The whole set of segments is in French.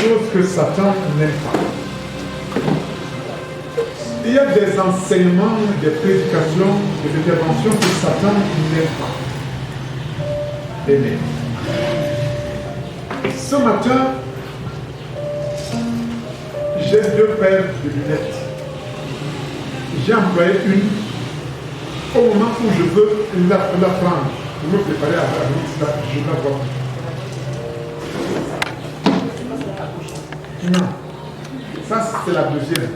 choses que Satan n'aime pas. Il y a des enseignements, des prédications, des interventions que Satan n'aime pas. Amen. Ce matin, j'ai 2 paires de lunettes. J'ai employé une au moment où je veux la prendre. Pour me préparer à la route, je la vois. Non. Ça, c'est la deuxième.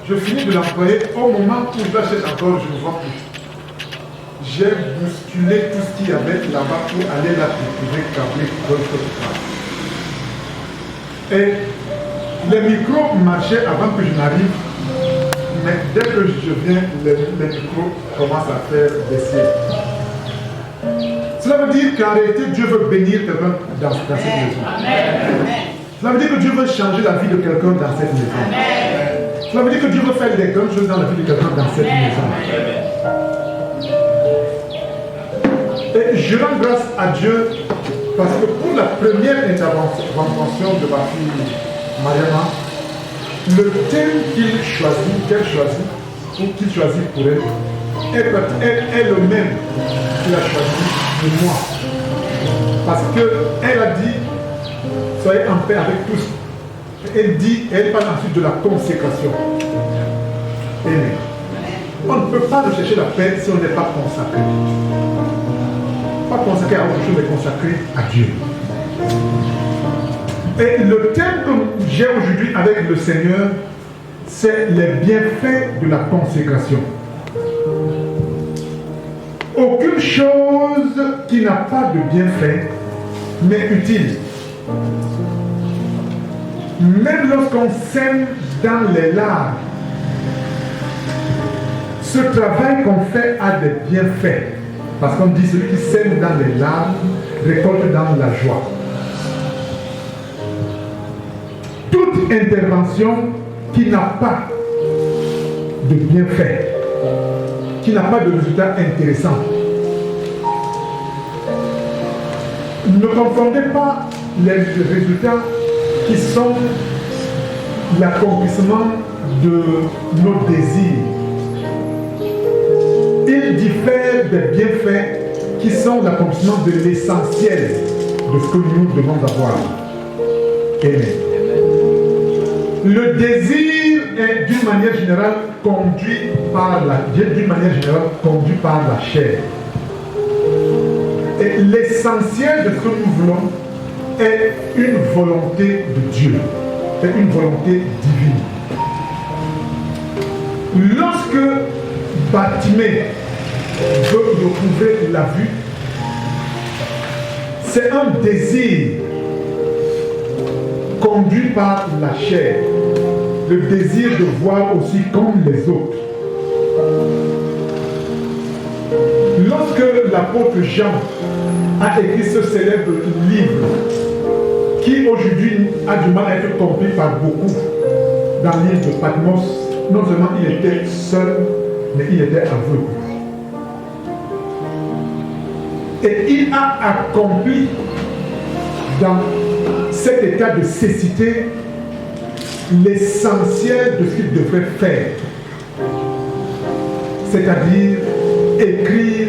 Je finis de l'employer au moment où je l'achète encore, je ne vois plus. J'ai bousculé tout ce qu'il y avait là-bas pour aller la découvrir, câbler, et les micros marchaient avant que je n'arrive, mais dès que je viens, les micros commencent à faire baisser. Cela veut dire qu'en réalité, Dieu veut bénir quelqu'un dans cette maison. Cela veut dire que Dieu veut changer la vie de quelqu'un dans cette maison. Cela veut dire que Dieu veut faire des grandes choses dans la vie de quelqu'un dans cette maison. Et je rends grâce à Dieu parce que pour la première intervention de ma fille Mariama, le thème qu'elle choisit pour elle, est le même qu'il a choisi pour moi. Parce qu'elle a dit, soyez en paix avec tous. Elle parle ensuite de la consécration. Amen. On ne peut pas rechercher la paix si on n'est pas consacré. Pas consacré à autre chose, mais consacré à Dieu. Et le thème que j'ai aujourd'hui avec le Seigneur, c'est les bienfaits de la consécration. Aucune chose qui n'a pas de bienfait n'est utile. Même lorsqu'on sème dans les larmes, ce travail qu'on fait a des bienfaits. Parce qu'on dit celui qui sème dans les larmes récolte dans la joie. Toute intervention qui n'a pas de bienfait, qui n'a pas de résultat intéressant, ne confondez pas les résultats qui sont l'accomplissement de nos désirs. Ils diffèrent des bienfaits qui sont l'accomplissement de l'essentiel de ce que nous devons avoir. Amen. Le désir est d'une manière générale conduit par la chair. Et l'essentiel de ce que nous voulons est une volonté de Dieu, est une volonté divine. Lorsque Bartimée veut retrouver la vue, c'est un désir conduit par la chair, le désir de voir aussi comme les autres. Lorsque l'apôtre Jean a écrit ce célèbre livre, qui aujourd'hui a du mal à être compris par beaucoup dans l'île de Patmos, non seulement il était seul, mais il était aveugle. Et il a accompli dans cet état de cécité l'essentiel de ce qu'il devrait faire, c'est-à-dire écrire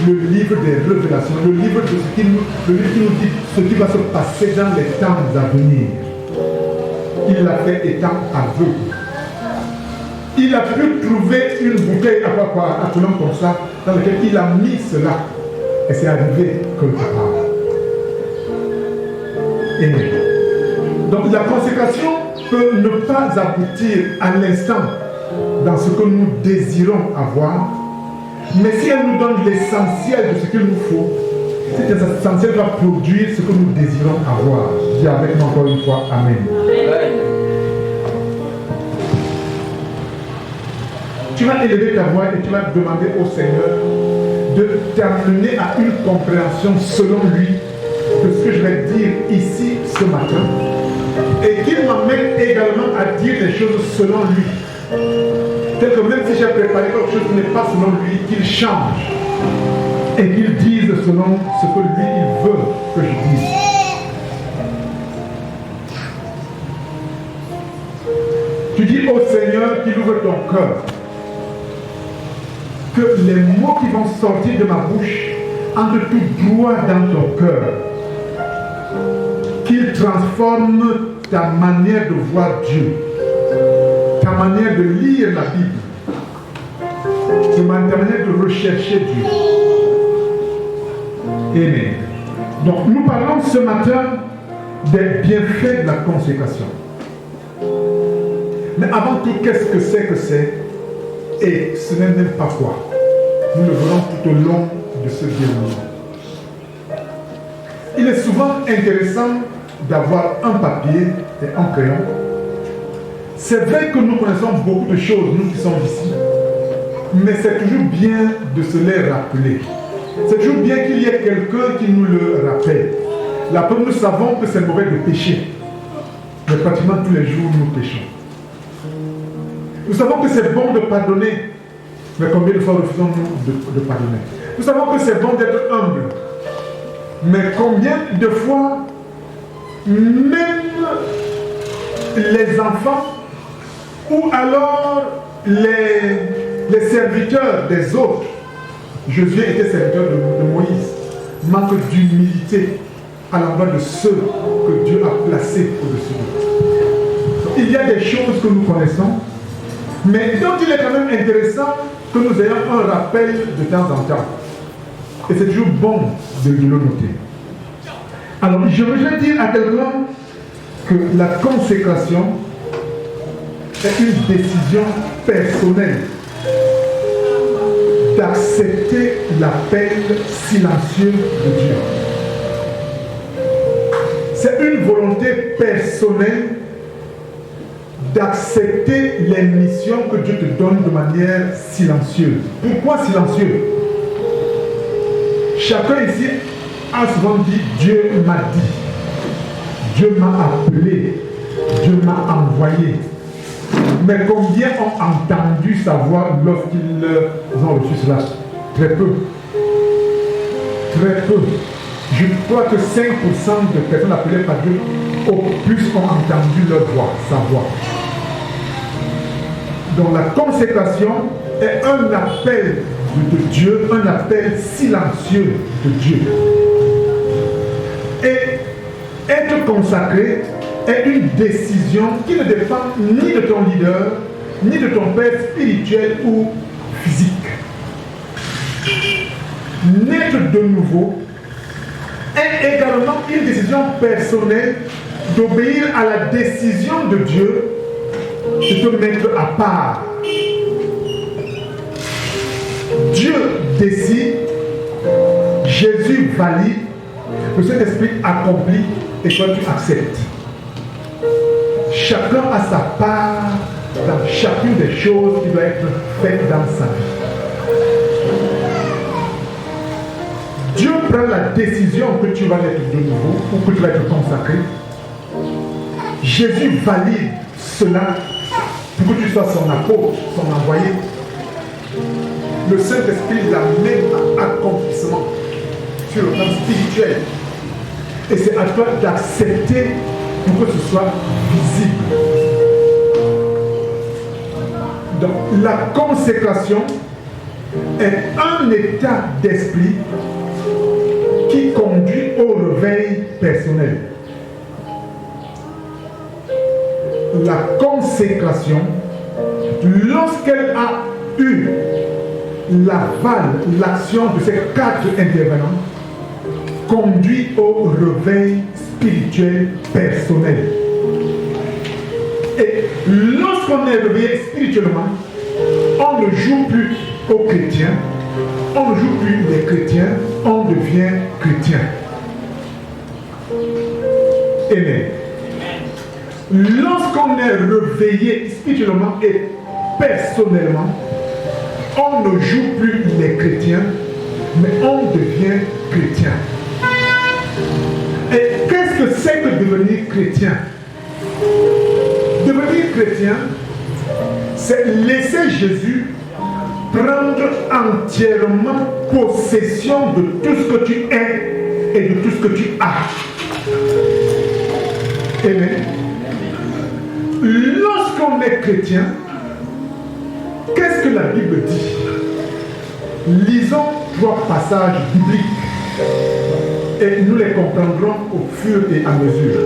le livre des révélations, le livre qui nous dit ce qui va se passer dans les temps à venir. Il l'a fait étant aveugle. Il a pu trouver une bouteille à papa, appelons comme ça, dans laquelle il a mis cela. Et c'est arrivé quelque part. Amen. Donc la consécration peut ne pas aboutir à l'instant dans ce que nous désirons avoir, mais si elle nous donne l'essentiel de ce qu'il nous faut, cet essentiel va produire ce que nous désirons avoir. Je dis avec moi encore une fois, Amen. Amen. Tu vas élever ta voix et tu vas demander au Seigneur de t'amener à une compréhension selon lui de ce que je vais dire ici ce matin, et qu'il m'amène également à dire les choses selon lui. Tel que même si j'ai préparé quelque chose qui n'est pas selon lui, qu'il change et qu'il dise selon ce que lui il veut que je dise. Tu dis au Seigneur qu'il ouvre ton cœur. Que les mots qui vont sortir de ma bouche entrent tout droit dans ton cœur. Qu'il transforme ta manière de voir Dieu, ta manière de lire la Bible, ta manière de rechercher Dieu. Amen. Donc nous parlons ce matin des bienfaits de la consécration. Mais avant tout, qu'est-ce que c'est? Et ce n'est même pas quoi. Nous le verrons tout au long de ce déroulement. Il est souvent intéressant d'avoir un papier et un crayon. C'est vrai que nous connaissons beaucoup de choses, nous qui sommes ici, mais c'est toujours bien de se les rappeler. C'est toujours bien qu'il y ait quelqu'un qui nous le rappelle. La preuve, nous savons que c'est mauvais de pécher, mais pratiquement tous les jours nous péchons. Nous savons que c'est bon de pardonner, mais combien de fois refusons-nous de pardonner? Nous savons que c'est bon d'être humble, mais combien de fois même les enfants ou alors les serviteurs des autres, Josué était serviteur de Moïse, manque d'humilité à l'endroit de ceux que Dieu a placés au-dessus d'eux. Il y a des choses que nous connaissons, mais dont il est quand même intéressant que nous ayons un rappel de temps en temps. Et c'est toujours bon de le noter. Alors, je voudrais dire à quelqu'un que la consécration est une décision personnelle d'accepter l'appel silencieux de Dieu. C'est une volonté personnelle d'accepter les missions que Dieu te donne de manière silencieuse. Pourquoi silencieux? Chacun ici a souvent dit Dieu m'a dit, Dieu m'a appelé, Dieu m'a envoyé. Mais combien ont entendu sa voix lorsqu'ils ont reçu cela? Très peu. Très peu. Je crois que 5% de personnes appelées par Dieu au plus ont entendu leur voix, sa voix. Donc la consécration est un appel de Dieu, un appel silencieux de Dieu. Et être consacré est une décision qui ne dépend ni de ton leader, ni de ton père spirituel ou physique. Naître de nouveau est également une décision personnelle d'obéir à la décision de Dieu de te mettre à part. Dieu décide, Jésus valide, le Saint-Esprit accomplit et toi tu acceptes. Chacun a sa part dans chacune des choses qui doivent être faites dans sa vie. Dieu prend la décision que tu vas être de nouveau ou que tu vas être consacré. Jésus valide cela pour que tu sois son apôtre, son envoyé. Le Saint-Esprit l'amène à accomplissement sur le plan spirituel. Et c'est à toi d'accepter pour que ce soit visible. Donc la consécration est un état d'esprit qui conduit au réveil personnel. La consécration, lorsqu'elle a eu l'aval, l'action de ces 4 intervenants, conduit au réveil spirituel personnel. Et lorsqu'on est réveillé spirituellement, on ne joue plus aux chrétiens, on ne joue plus les chrétiens, on devient chrétien. Amen. Lorsqu'on est réveillé spirituellement et personnellement, on ne joue plus les chrétiens, mais on devient chrétien. Et qu'est-ce que c'est que devenir chrétien? Devenir chrétien, c'est laisser Jésus prendre entièrement possession de tout ce que tu es et de tout ce que tu as. Amen. Lorsqu'on est chrétien, qu'est-ce que la Bible dit? Lisons 3 passages bibliques et nous les comprendrons au fur et à mesure.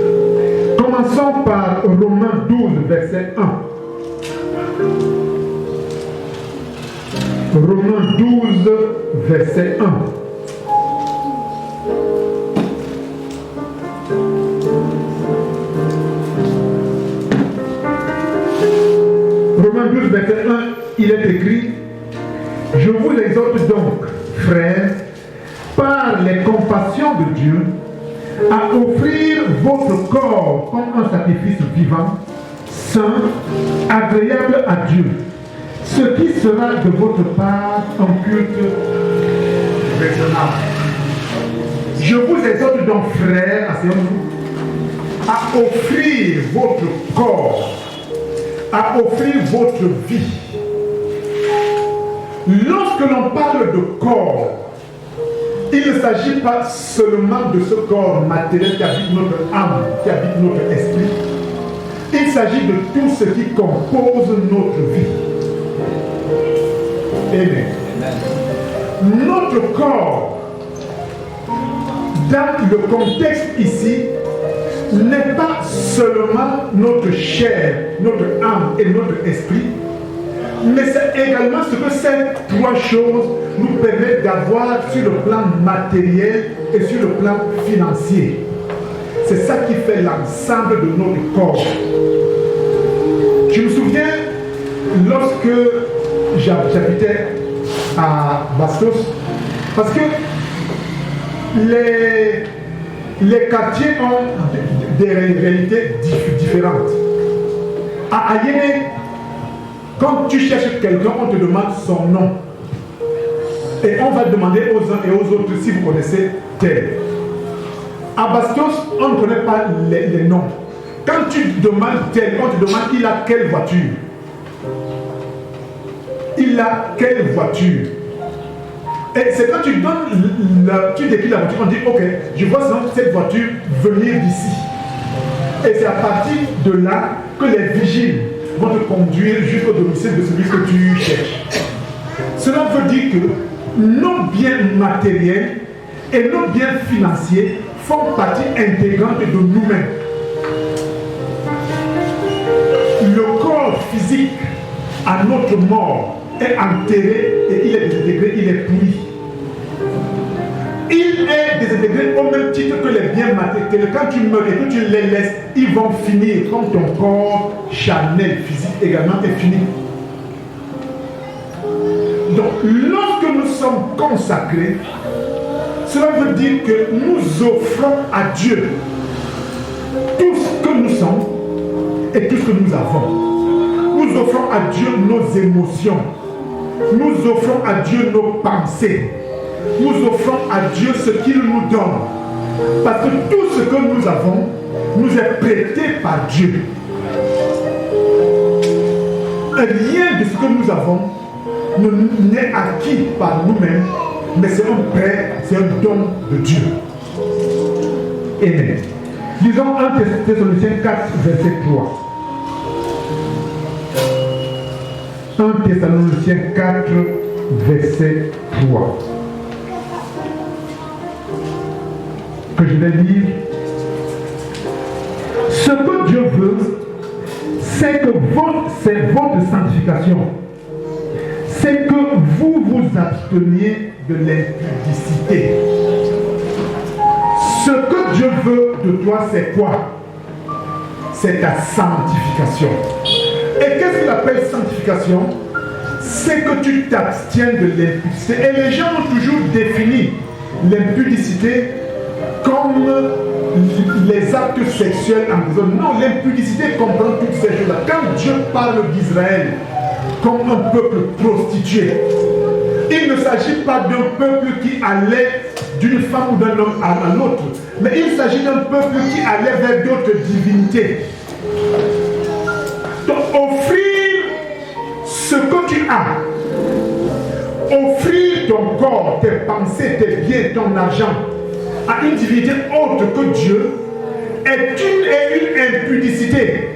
Commençons par Romains 12, verset 1. Romains 12, verset 1. Romains 12, verset 1, il est écrit: je vous exhorte donc, frères, par les compassions de Dieu, à offrir votre corps comme un sacrifice vivant, saint, agréable à Dieu, ce qui sera de votre part un culte raisonnable. Je vous exhorte donc, frères, asseyons-nous, à offrir votre corps, à offrir votre vie. Lorsque l'on parle de corps, il ne s'agit pas seulement de ce corps matériel qui habite notre âme, qui habite notre esprit. Il s'agit de tout ce qui compose notre vie. Amen. Notre corps, dans le contexte ici, n'est pas seulement notre chair, notre âme et notre esprit, mais c'est également ce que ces 3 choses nous permettent d'avoir sur le plan matériel et sur le plan financier. C'est ça qui fait l'ensemble de notre corps. Je me souviens, lorsque j'habitais à Bastos, parce que les quartiers ont des réalités différentes. À Ayene, quand tu cherches quelqu'un, on te demande son nom. Et on va demander aux uns et aux autres si vous connaissez tel. À Bastos, on ne connaît pas les noms. Quand tu demandes tel, on te demande il a quelle voiture. Il a quelle voiture. Et c'est quand tu donnes, tu décris la voiture, on dit ok, je vois cette voiture venir d'ici. Et c'est à partir de là que les vigiles vont te conduire jusqu'au domicile de celui que tu cherches. Cela veut dire que nos biens matériels et nos biens financiers font partie intégrante de nous-mêmes. Le corps physique à notre mort est enterré et il est désintégré, il est pourri. Il est désintégré au même titre que les biens matériels. Quand tu meurs et que tu les laisses, ils vont finir comme ton corps charnel, physique également est fini. Donc, lorsque nous sommes consacrés, cela veut dire que nous offrons à Dieu tout ce que nous sommes et tout ce que nous avons. Nous offrons à Dieu nos émotions. Nous offrons à Dieu nos pensées. Nous offrons à Dieu ce qu'il nous donne. Parce que tout ce que nous avons nous est prêté par Dieu. Rien de ce que nous avons n'est acquis par nous-mêmes, mais c'est un prêt, c'est un don de Dieu. Amen. Lisons 1 Thessaloniciens 4, verset 3. 1 Thessaloniciens 4, verset 3. Que je vais lire. Ce que Dieu veut, c'est que c'est votre sanctification. C'est que vous vous absteniez de l'impudicité. Ce que Dieu veut de toi, c'est quoi? C'est ta sanctification. Et qu'est-ce qu'il appelle sanctification? C'est que tu t'abstiens de l'impudicité. Et les gens ont toujours défini l'impudicité comme les actes sexuels en prison. Non, l'impudicité comprend toutes ces choses-là. Quand Dieu parle d'Israël comme un peuple prostitué, il ne s'agit pas d'un peuple qui allait d'une femme ou d'un homme à l'autre, mais il s'agit d'un peuple qui allait vers d'autres divinités. Donc, offrir ce que tu as, offrir ton corps, tes pensées, tes biens, ton argent à une divinité autre que Dieu est une impudicité.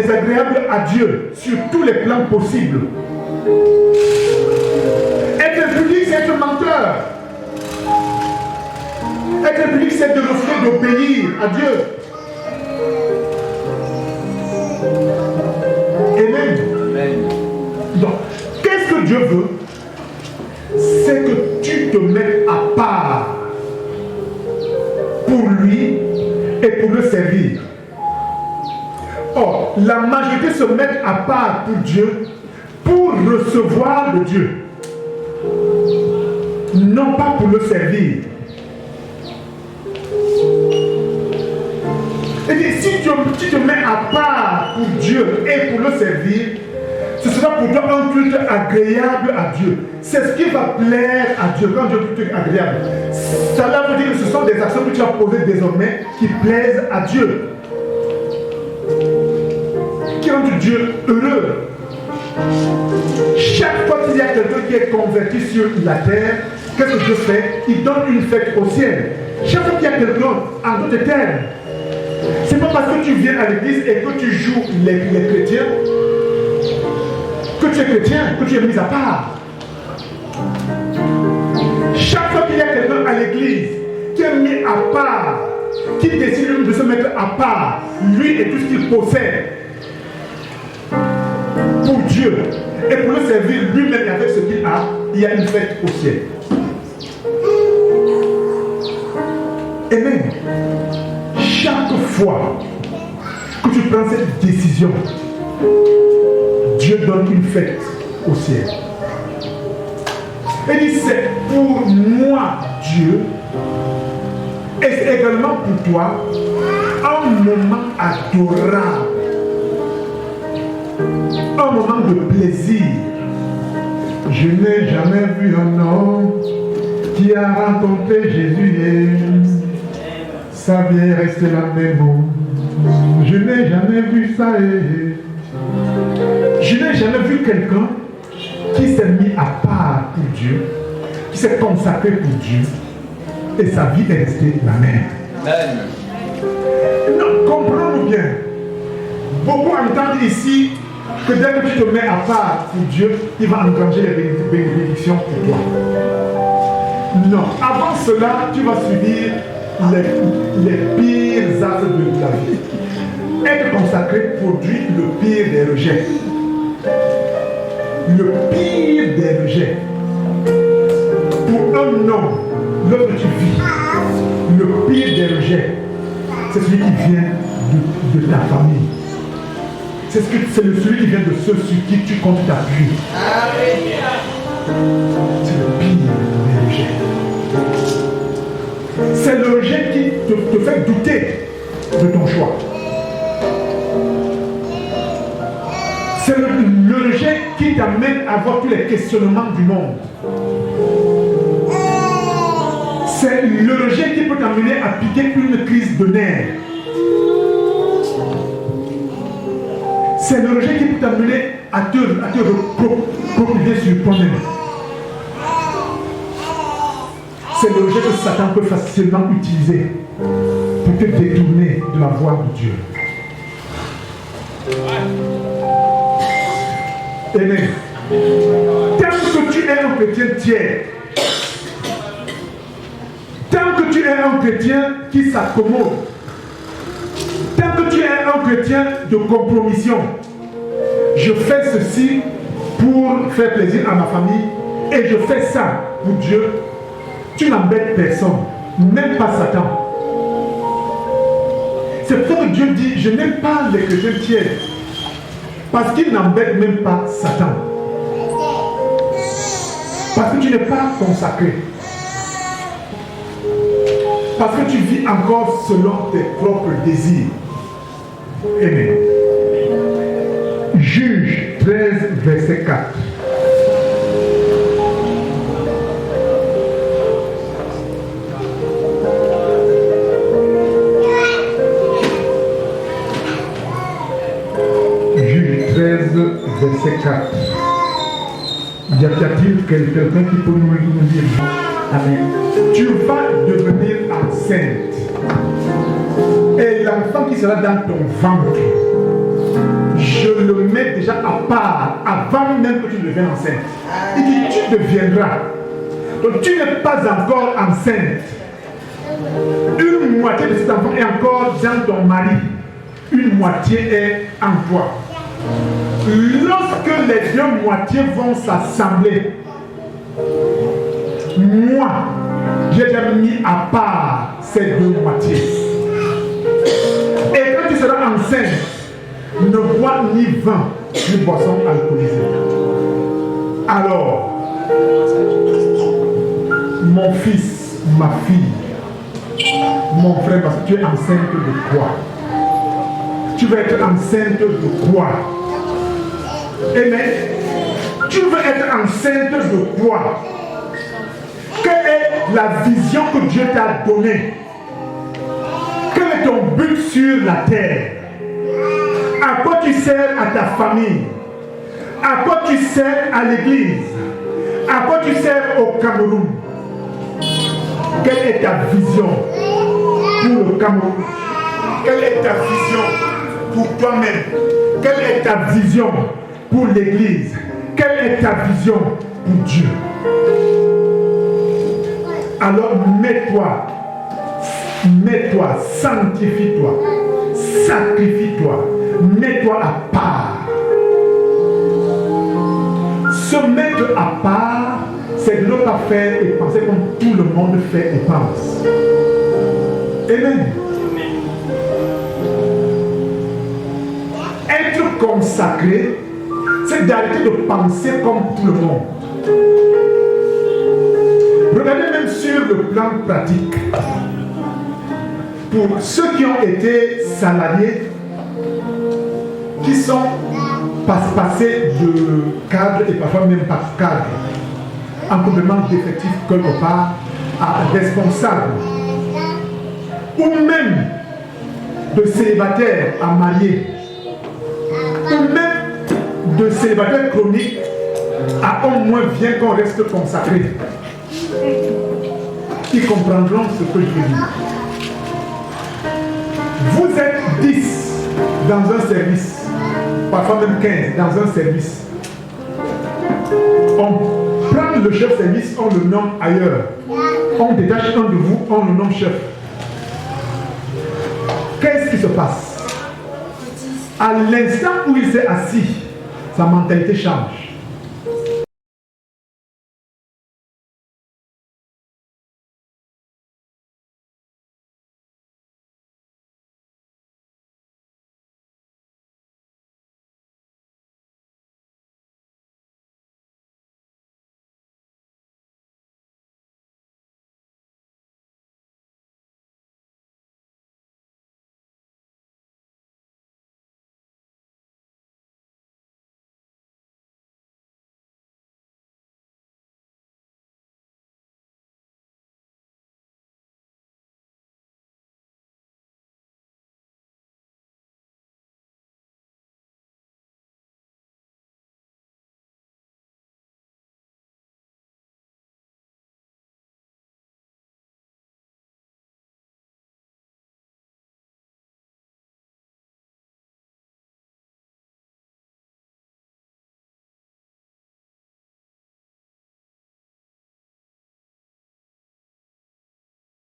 désagréables à Dieu sur tous les plans possibles. Être public, c'est être menteur. Être public, c'est de refuser d'obéir à Dieu. Amen. Donc, qu'est-ce que Dieu veut? C'est que tu te mettes à part pour lui et pour le servir. Or, la majorité se met à part pour Dieu pour recevoir de Dieu, non pas pour le servir. Et bien, si tu te mets à part pour Dieu et pour le servir, ce sera pour toi un culte agréable à Dieu. C'est ce qui va plaire à Dieu. Quand Dieu dit un culte agréable, cela veut dire que ce sont des actions que tu vas poser désormais qui plaisent à Dieu, qui rendent Dieu heureux. Chaque fois qu'il y a quelqu'un qui est converti sur la terre, qu'est-ce que Dieu fait? Il donne une fête au ciel. Chaque fois qu'il y a quelqu'un, en d'autres termes, c'est pas parce que tu viens à l'église et que tu joues les chrétiens que tu es chrétien, que tu es mis à part. Chaque fois qu'il y a quelqu'un à l'église qui est mis à part, qui décide de se mettre à part, lui et tout ce qu'il possède, pour Dieu et pour le servir lui-même avec ce qu'il a, il y a une fête au ciel. Amen. Chaque fois que tu prends cette décision, Dieu donne une fête au ciel. Et dit, c'est pour moi, Dieu, et c'est également pour toi, un moment adorable, un moment de plaisir. Je n'ai jamais vu un homme qui a rencontré Jésus et sa vie est restée la même. Je n'ai jamais vu ça. Je n'ai jamais vu quelqu'un qui s'est mis à part pour Dieu, qui s'est consacré pour Dieu, et sa vie est restée la même. Amen. Non, comprenons-nous bien. Beaucoup entendent ici que dès que tu te mets à part pour Dieu, il va engranger les bénédictions pour toi. Non, avant cela, tu vas subir les pires actes de la vie. Être consacré produit le pire des rejets. Le pire des rejets. Pour un homme, lorsque tu vis, le pire des rejets, c'est celui qui vient de ta famille. C'est celui qui vient de ceux sur qui tu comptes t'appuyer. C'est le pire des rejets. C'est le rejet qui te fait douter de ton choix. C'est le rejet qui t'amène à avoir tous les questionnements du monde. C'est le rejet qui peut t'amener à piquer une crise de nerfs. C'est le rejet qui peut t'amener à te reproduire sur toi-même. C'est le rejet que Satan peut facilement utiliser pour te détourner de la voie de Dieu. Amen. Tant que tu es un chrétien tiers, tant que tu es un chrétien qui s'accommode, tant que tu es un chrétien de compromission, je fais ceci pour faire plaisir à ma famille et je fais ça pour Dieu, tu n'embêtes personne, même pas Satan. C'est pour ça que Dieu dit, je n'aime pas les chrétiens tiers, parce qu'ils n'embêtent même pas Satan. Parce que tu n'es pas consacré. Parce que tu vis encore selon tes propres désirs. Amen. Juge 13, verset 4. Juge 13, verset 4. Y a-t-il quelqu'un qui peut nous dire? Amen. Tu vas devenir enceinte. Et l'enfant qui sera dans ton ventre, je le mets déjà à part avant même que tu deviennes enceinte. Il dit, tu deviendras. Donc tu n'es pas encore enceinte. Une moitié de cet enfant est encore dans ton mari. Une moitié est en toi. Lorsque les deux moitiés vont s'assembler, moi, j'ai déjà mis à part ces deux moitiés. Et quand tu seras enceinte, ne bois ni vin, ni boisson alcoolisée. Alors, mon fils, ma fille, mon frère, parce que tu es enceinte de quoi? Tu veux être enceinte de quoi? Amen. Tu veux être enceinte de quoi? Quelle est la vision que Dieu t'a donnée? Quel est ton but sur la terre? À quoi tu sers à ta famille? À quoi tu sers à l'église? À quoi tu sers au Cameroun? Quelle est ta vision pour le Cameroun? Quelle est ta vision pour toi-même? Quelle est ta vision pour l'église? Quelle est ta vision pour Dieu? Alors mets-toi, sanctifie-toi, sacrifie-toi, mets-toi à part. Se mettre à part, c'est de ne pas faire et penser comme tout le monde fait et pense. Amen. Être consacré, c'est d'arrêter de penser comme tout le monde. Regardez même sur le plan pratique. Pour ceux qui ont été salariés, qui sont passés de cadre et parfois même pas cadre, en complément d'effectifs quelque part, à responsable, ou même de célibataires à mariés, ou même de célibataires chroniques à au moins bien qu'on reste consacré. Ils comprendront ce que je veux dire. Vous êtes 10 dans un service, parfois même 15 dans un service. On prend le chef de service, on le nomme ailleurs. On détache un de vous, on le nomme chef. Qu'est-ce qui se passe? À l'instant où il s'est assis, sa mentalité change.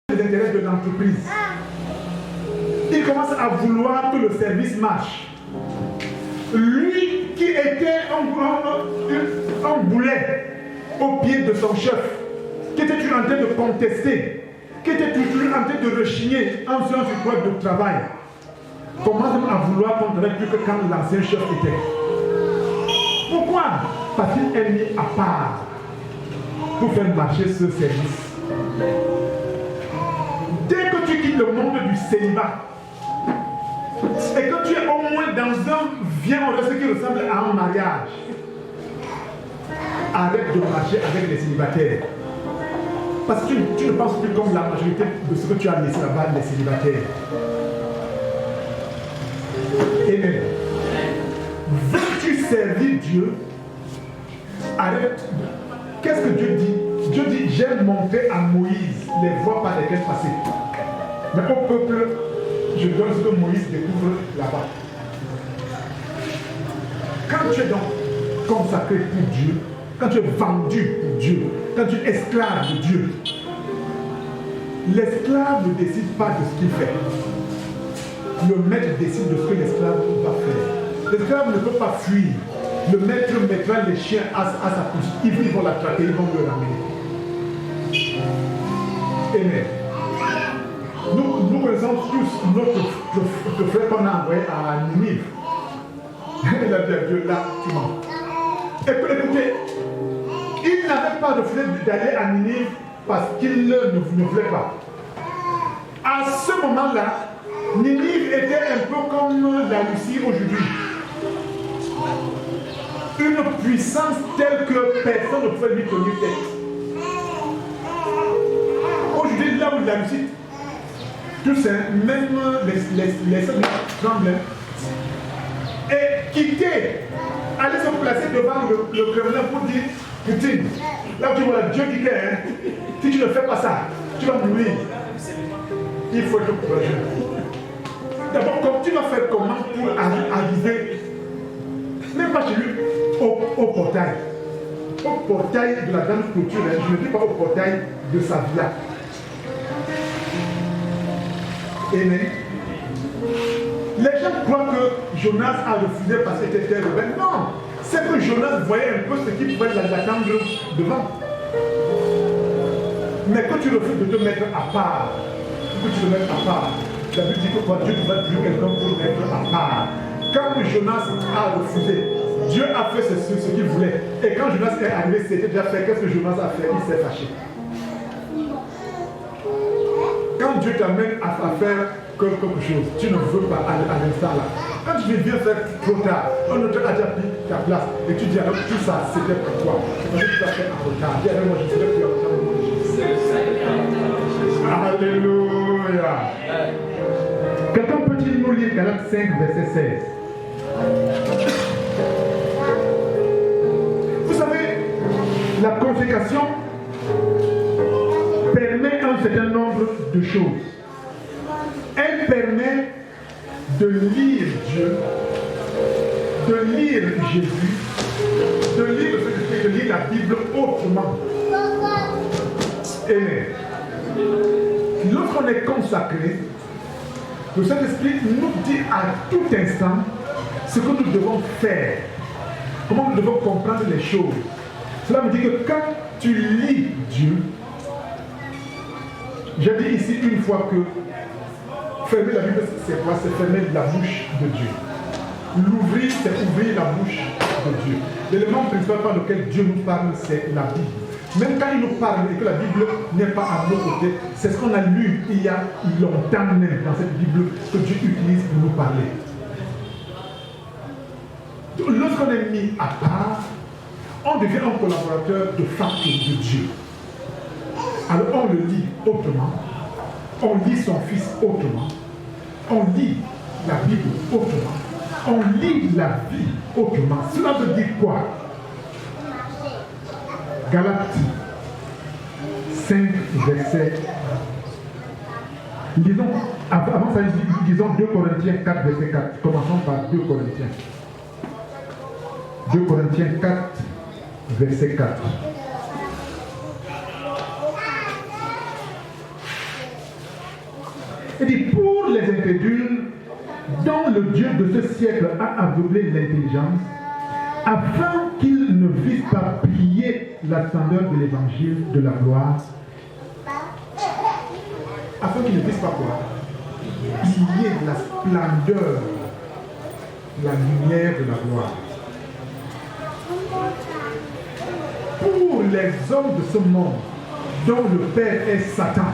Les intérêts de l'entreprise. Il commence à vouloir que le service marche. Lui qui était un boulet au pied de son chef, qui était toujours en train de contester, qui était toujours en train de rechigner en faisant du poids de travail, commence même à vouloir qu'on travaille plus que quand l'ancien chef était. Pourquoi? Parce qu'il est mis à part pour faire marcher ce service. Dès que tu quittes le monde du célibat et que tu es au moins dans un ce qui ressemble à un mariage, arrête de marcher avec les célibataires. Parce que tu ne penses plus comme la majorité de ce que tu as laissé là-bas, les célibataires. Amen. Veux-tu servir Dieu? Arrête. Qu'est-ce que Dieu dit? Dieu dit, j'ai montré à Moïse les voies par lesquelles passer. Mais au peuple, je donne ce que Moïse découvre là-bas. quand tu es donc consacré pour Dieu, quand tu es vendu pour Dieu, quand tu es esclave de Dieu, l'esclave ne décide pas de ce qu'il fait. Le maître décide de ce que l'esclave va faire. L'esclave ne peut pas fuir. Le maître mettra les chiens à sa pousse. Ils vont l'attraper, ils vont le ramener. Amen. Nous connaissons tous notre frère qu'on a envoyé à Ninive. Il a dit à Dieu, là, tu mens. Écoutez, il n'avait pas de flemme d'aller à Ninive parce qu'il ne voulait pas. À ce moment-là, Ninive était un peu comme la Russie aujourd'hui. Une puissance telle que personne ne pouvait lui tenir tête. Aujourd'hui, là où la Russie, tous, même les hommes tremblent. Et quitter, aller se placer devant le Kremlin pour dire, Poutine, là où tu vois Dieu dit que si tu ne fais pas ça, tu vas mourir. Il faut être courageux. D'abord, tu vas faire comment pour arriver, même pas chez lui, au portail. Au portail de la grande clôture, je ne dis pas au portail de sa villa. Amen. Les gens croient que Jonas a refusé parce qu'il était rebelle. Non, c'est que Jonas voyait un peu ce qu'il pouvait l'attendre devant. Mais quand tu refuses de te mettre à part, que tu te mets à part, la Bible dit que quand Dieu va tuer quelqu'un pour le mettre à part. Quand Jonas a refusé, Dieu a fait ce qu'il voulait. Et quand Jonas est arrivé, c'était déjà fait. Qu'est-ce que Jonas a fait? Il s'est fâché. Quand Dieu t'amène à faire quelque chose, tu ne veux pas à l'instant là. Quand tu viens faire trop tard, un autre a déjà pris ta place et tu dis alors tout ça c'était pour toi. Parce que tu as fait en retard. Dis alors moi je serai plus en retard de Jésus. Alléluia. Quelqu'un peut-il nous lire Galates 5, verset 16? Vous savez, la consécration permet un certain nombre de choses. Elle permet de lire Dieu, de lire Jésus, de lire la Bible autrement. Amen. Lorsqu'on est consacré, le Saint-Esprit nous dit à tout instant ce que nous devons faire, comment nous devons comprendre les choses. Cela veut dire que quand tu lis Dieu, j'ai dit ici une fois que fermer la Bible, c'est quoi? C'est fermer la bouche de Dieu. L'ouvrir, c'est ouvrir la bouche de Dieu. L'élément principal par lequel Dieu nous parle, c'est la Bible. Même quand il nous parle et que la Bible n'est pas à nos côtés, c'est ce qu'on a lu il y a longtemps même dans cette Bible que Dieu utilise pour nous parler. Lorsqu'on est mis à part, on devient un collaborateur de facto de Dieu. Alors on le lit autrement, on lit son Fils autrement, on lit la Bible autrement, on lit la vie autrement. Cela veut dire quoi? Galates 5, verset. Disons, avant ça, disons 2 Corinthiens 4, verset 4. Commençons par 2 Corinthiens. 2 Corinthiens 4, verset 4. Il dit, pour les incrédules, dont le Dieu de ce siècle a aveuglé l'intelligence, afin qu'ils ne vissent pas plier la splendeur de l'évangile de la gloire. Afin qu'ils ne vissent pas quoi? Plier la splendeur, la lumière de la gloire. Pour les hommes de ce monde, dont le père est Satan,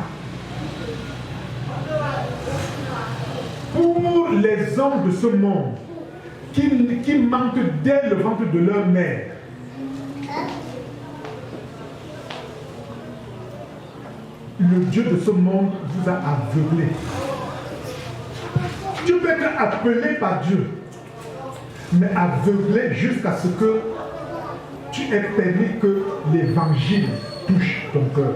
pour les hommes de ce monde qui manquent dès le ventre de leur mère, le Dieu de ce monde vous a aveuglé. Tu peux être appelé par Dieu, mais aveuglé jusqu'à ce que tu aies permis que l'évangile touche ton cœur.